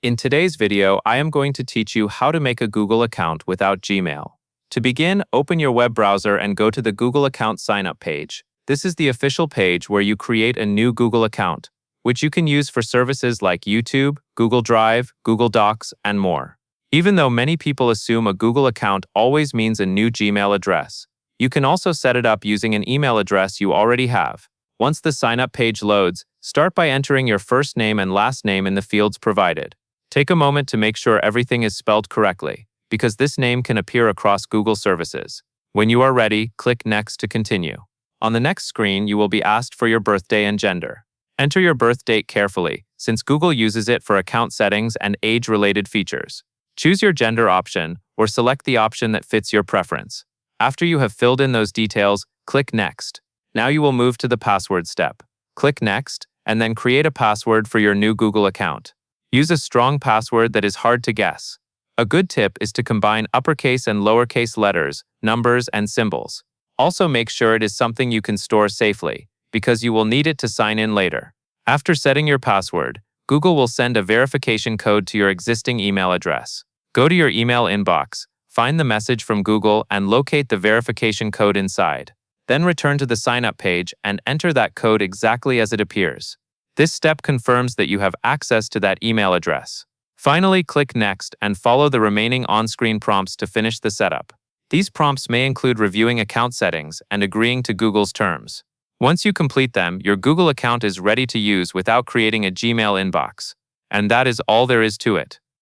In today's video, I am going to teach you how to make a Google account without Gmail. To begin, open your web browser and go to the Google account sign-up page. This is the official page where you create a new Google account, which you can use for services like YouTube, Google Drive, Google Docs, and more. Even though many people assume a Google account always means a new Gmail address, you can also set it up using an email address you already have. Once the sign-up page loads, start by entering your first name and last name in the fields provided. Take a moment to make sure everything is spelled correctly, because this name can appear across Google services. When you are ready, click Next to continue. On the next screen, you will be asked for your birthday and gender. Enter your birth date carefully, since Google uses it for account settings and age-related features. Choose your gender option, or select the option that fits your preference. After you have filled in those details, click Next. Now you will move to the password step. Click Next, and then create a password for your new Google account. Use a strong password that is hard to guess. A good tip is to combine uppercase and lowercase letters, numbers, and symbols. Also make sure it is something you can store safely, because you will need it to sign in later. After setting your password, Google will send a verification code to your existing email address. Go to your email inbox, find the message from Google, and locate the verification code inside. Then return to the sign-up page and enter that code exactly as it appears. This step confirms that you have access to that email address. Finally, click Next and follow the remaining on-screen prompts to finish the setup. These prompts may include reviewing account settings and agreeing to Google's terms. Once you complete them, your Google account is ready to use without creating a Gmail inbox. And that is all there is to it.